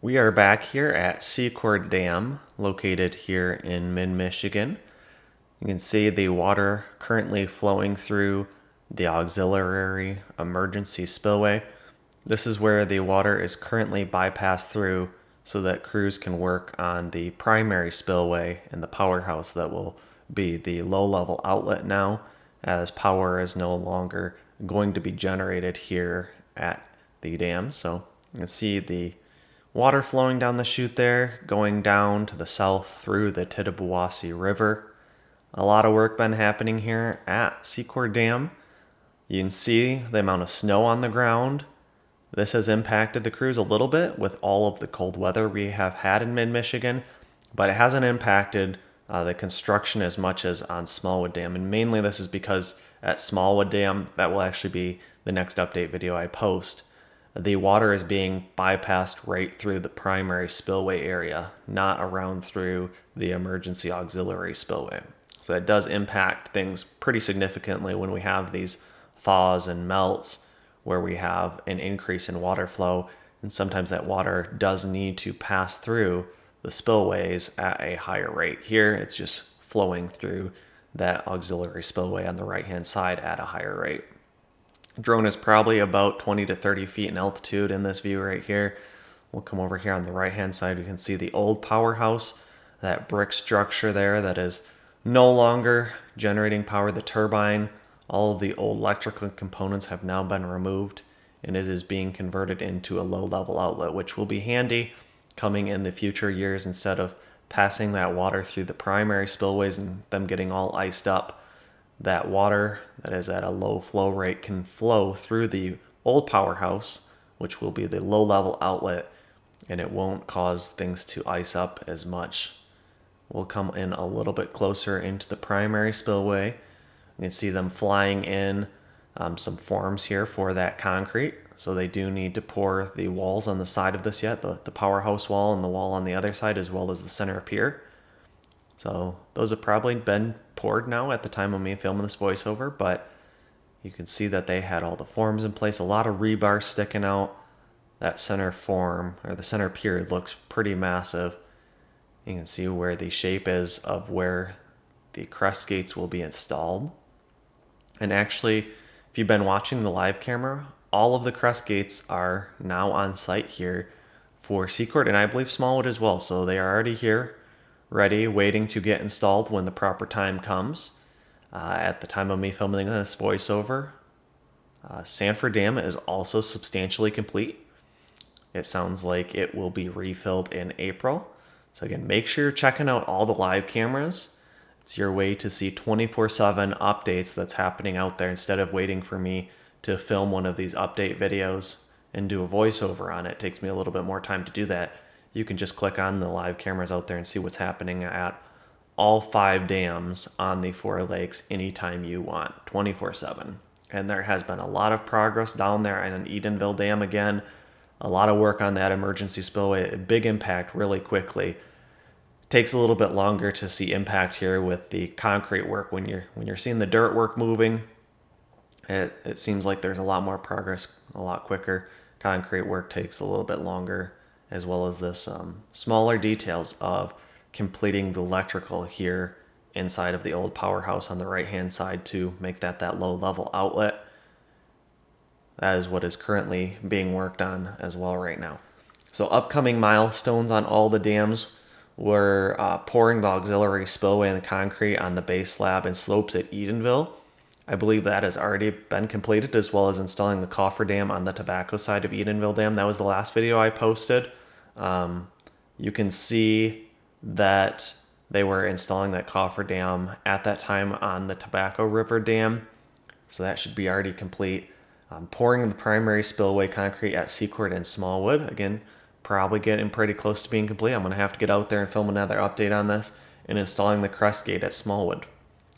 We are back here at Secord Dam, located here in mid-Michigan. You can see the water currently flowing through the auxiliary emergency spillway. This is where the water is currently bypassed through so that crews can work on the primary spillway and the powerhouse that will be the low-level outlet now, as power is no longer going to be generated here at the dam. So you can see the water flowing down the chute there, going down to the south through the Tittabawassee River. A lot of work been happening here at Secord Dam. You can see the amount of snow on the ground. This has impacted the crews a little bit with all of the cold weather we have had in mid-Michigan, but it hasn't impacted the construction as much as on Smallwood Dam. And mainly this is because at Smallwood Dam, that will actually be the next update video I post, the water is being bypassed right through the primary spillway area, not around through the emergency auxiliary spillway. So that does impact things pretty significantly when we have these thaws and melts where we have an increase in water flow, and sometimes that water does need to pass through the spillways at a higher rate. Here it's just flowing through that auxiliary spillway on the right hand side at a higher rate. Drone is probably about 20 to 30 feet in altitude in this view right here. We'll come over here on the right hand side. We can see the old powerhouse, that brick structure there that is no longer generating power. The turbine, all of the old electrical components have now been removed, and it is being converted into a low level outlet, which will be handy coming in the future years. Instead of passing that water through the primary spillways and them getting all iced up, that water that is at a low flow rate can flow through the old powerhouse, which will be the low level outlet, and it won't cause things to ice up as much. We'll come in a little bit closer into the primary spillway. You can see them flying in some forms here for that concrete. So they do need to pour the walls on the side of this yet, the powerhouse wall and the wall on the other side, as well as the center pier. So those have probably been poured now at the time of me filming this voiceover, but you can see that they had all the forms in place, a lot of rebar sticking out. That center form, or the center pier, looks pretty massive. You can see where the shape is of where the crest gates will be installed. And actually, if you've been watching the live camera, all of the crest gates are now on site here for Secord, and I believe Smallwood as well. So they are already here, ready, waiting to get installed when the proper time comes. At the time of me filming this voiceover, Sanford Dam is also substantially complete. It sounds like it will be refilled in April. So again, make sure you're checking out all the live cameras. It's your way to see 24/7 updates that's happening out there instead of waiting for me to film one of these update videos and do a voiceover on it. It takes me a little bit more time to do that. You can just click on the live cameras out there and see what's happening at all 5 dams on the 4 lakes anytime you want, 24/7. And there has been a lot of progress down there in Edenville Dam again. A lot of work on that emergency spillway, a big impact really quickly. Takes a little bit longer to see impact here with the concrete work. When you're seeing the dirt work moving, it seems like there's a lot more progress a lot quicker. Concrete work takes a little bit longer, as well as this smaller details of completing the electrical here inside of the old powerhouse on the right hand side to make that low level outlet. That is what is currently being worked on as well right now. So upcoming milestones on all the dams were pouring the auxiliary spillway and the concrete on the base slab and slopes at Edenville. I believe that has already been completed, as well as installing the coffer dam on the tobacco side of Edenville Dam. That was the last video I posted. You can see that they were installing that coffer dam at that time on the Tobacco River Dam. So that should be already complete. Pouring the primary spillway concrete at Secord and Smallwood. Again, probably getting pretty close to being complete. I'm going to have to get out there and film another update on this, and installing the crest gate at Smallwood.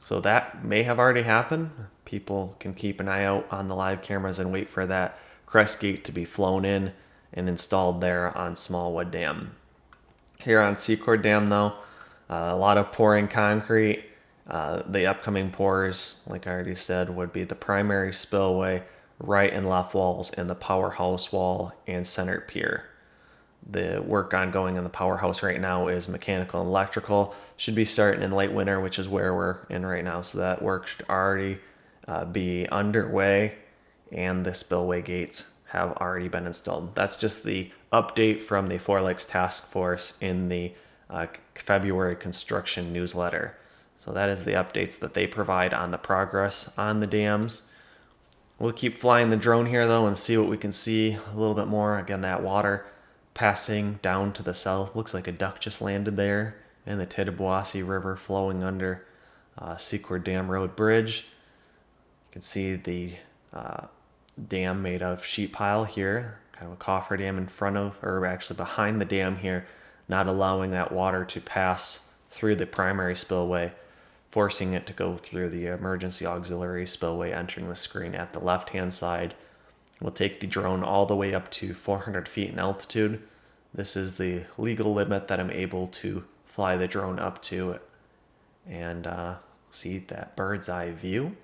So that may have already happened. People can keep an eye out on the live cameras and wait for that crest gate to be flown in and installed there on Smallwood Dam. Here on Secord Dam, though, a lot of pouring concrete. The upcoming pours, like I already said, would be the primary spillway, right and left walls, and the powerhouse wall and center pier. The work ongoing in the Powerhouse right now is mechanical and electrical. Should be starting in late winter, which is where we're in right now. So that work should already be underway, and the spillway gates have already been installed. That's just the update from the Four Lakes Task Force in the February construction newsletter. So that is the updates that they provide on the progress on the dams. We'll keep flying the drone here though and see what we can see a little bit more. Again, that water passing down to the south. Looks like a duck just landed there. And the Tittabawassee River flowing under Secord Dam Road Bridge. You can see the dam made of sheet pile here. Kind of a coffer dam in front of, or actually behind the dam here, not allowing that water to pass through the primary spillway, forcing it to go through the emergency auxiliary spillway, entering the screen at the left-hand side. We'll take the drone all the way up to 400 feet in altitude. This is the legal limit that I'm able to fly the drone up to and see that bird's eye view.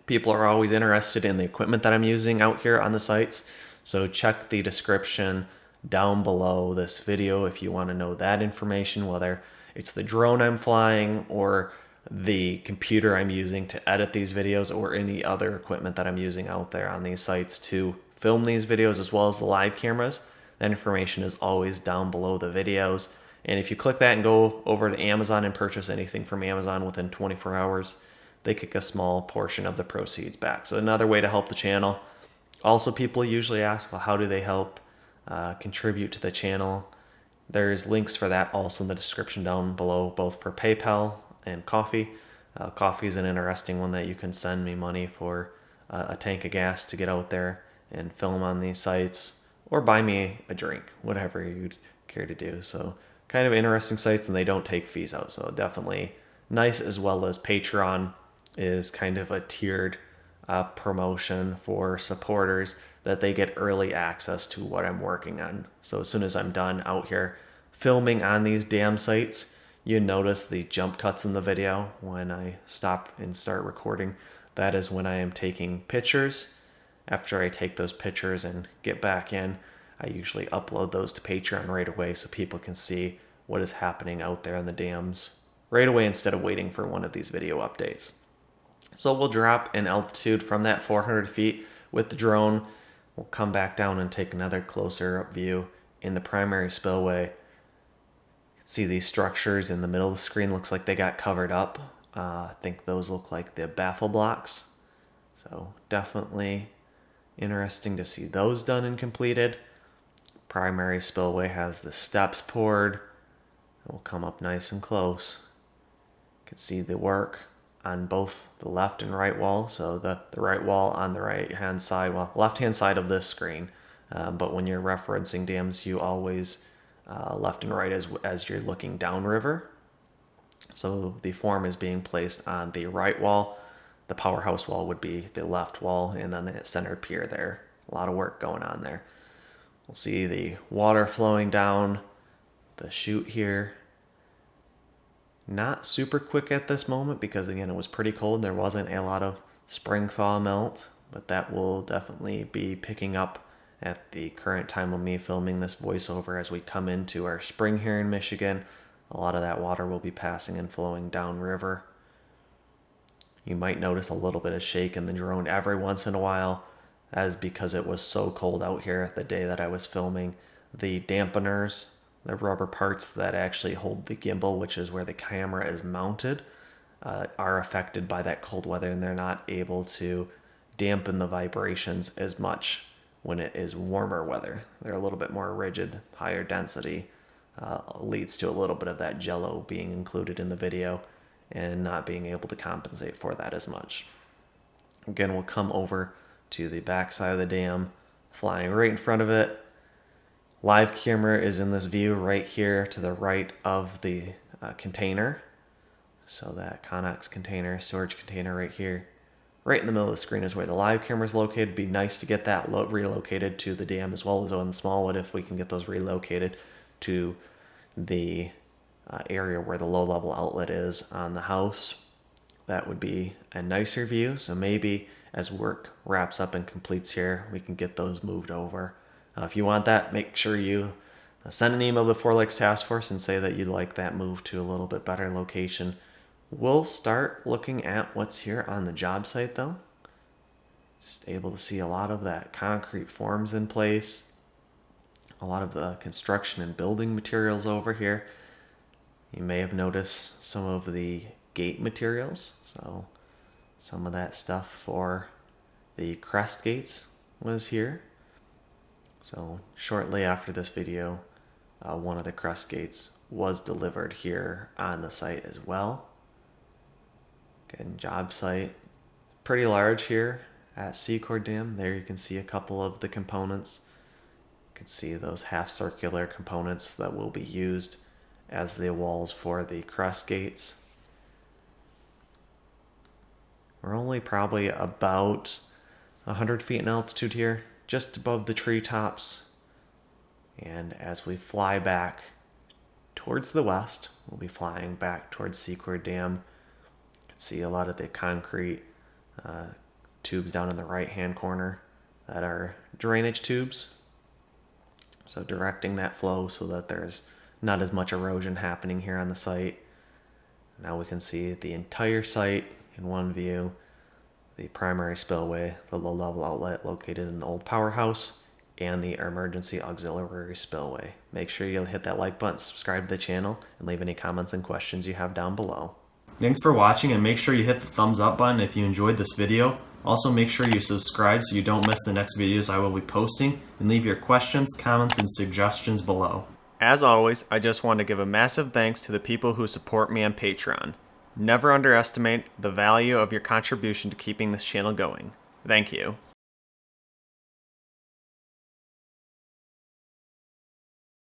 People are always interested in the equipment that I'm using out here on the sites, so check the description down below this video if you want to know that information, whether it's the drone I'm flying or the computer I'm using to edit these videos, or any other equipment that I'm using out there on these sites to film these videos, as well as the live cameras. That information is always down below the videos. And if you click that and go over to Amazon and purchase anything from Amazon within 24 hours, they kick a small portion of the proceeds back. So another way to help the channel. Also, people usually ask, well, how do they help contribute to the channel? There's links for that also in the description down below, both for PayPal and coffee. Coffee is an interesting one that you can send me money for a tank of gas to get out there and film on these sites, or buy me a drink, whatever you'd care to do. So kind of interesting sites, and they don't take fees out. So definitely nice, as well as Patreon is kind of a tiered promotion for supporters that they get early access to what I'm working on. So as soon as I'm done out here filming on these dam sites, you notice the jump cuts in the video when I stop and start recording. That is when I am taking pictures. After I take those pictures and get back in, I usually upload those to Patreon right away so people can see what is happening out there in the dams right away instead of waiting for one of these video updates. So we'll drop in altitude from that 400 feet with the drone. We'll come back down and take another closer up view in the primary spillway. See these structures in the middle of the screen, looks like they got covered up. I think those look like the baffle blocks. So definitely interesting to see those done and completed. Primary spillway has the steps poured. We'll come up nice and close. You can see the work on both the left and right wall. So the right wall on the right hand side, well, left hand side of this screen. But when you're referencing dams, you always left and right as you're looking downriver. So the form is being placed on the right wall. The Powerhouse wall would be the left wall, and then the center pier there. A lot of work going on there. We'll see the water flowing down the chute here. Not super quick at this moment because, again, it was pretty cold. There wasn't a lot of spring thaw melt, but that will definitely be picking up at the current time of me filming this voiceover as we come into our spring here in Michigan. A lot of that water will be passing and flowing downriver. You might notice a little bit of shake in the drone every once in a while, as because it was so cold out here the day that I was filming. The dampeners, the rubber parts that actually hold the gimbal, which is where the camera is mounted, are affected by that cold weather, and they're not able to dampen the vibrations as much when it is warmer weather. They're a little bit more rigid, higher density, leads to a little bit of that jello being included in the video and not being able to compensate for that as much. Again, we'll come over to the back side of the dam, flying right in front of it. Live camera is in this view right here to the right of the container. So that Connex container, storage container right here. Right in the middle of the screen is where the live camera is located. It'd be nice to get that relocated to the dam, as well as on Smallwood, if we can get those relocated to the area where the low-level outlet is on the house. That would be a nicer view. So maybe as work wraps up and completes here, we can get those moved over. If you want that, make sure you Send an email to the Four Lakes Task Force and say that you'd like that move to a little bit better location. We'll start looking at what's here on the job site though. Just able to see a lot of that concrete forms in place. A lot of the construction and building materials over here. You may have noticed some of the gate materials. So some of that stuff for the crest gates was here. So shortly after this video, one of the crest gates was delivered here on the site as well. Again, job site, pretty large here at Secord Dam. There you can see a couple of the components. You can see those half circular components that will be used as the walls for the crest gates. We're only probably about 100 feet in altitude here, just above the treetops. And as we fly back towards the west, we'll be flying back towards Secord Dam. You can see a lot of the concrete tubes down in the right-hand corner that are drainage tubes. So directing that flow so that there's not as much erosion happening here on the site. Now we can see the entire site in one view. The primary spillway, the low-level outlet located in the old Powerhouse, and the emergency auxiliary spillway. Make sure you hit that like button, subscribe to the channel, and leave any comments and questions you have down below. Thanks for watching, and make sure you hit the thumbs up button if you enjoyed this video. Also make sure you subscribe so you don't miss the next videos I will be posting, and leave your questions, comments, and suggestions below. As always, I just want to give a massive thanks to the people who support me on Patreon. Never underestimate the value of your contribution to keeping this channel going. Thank you.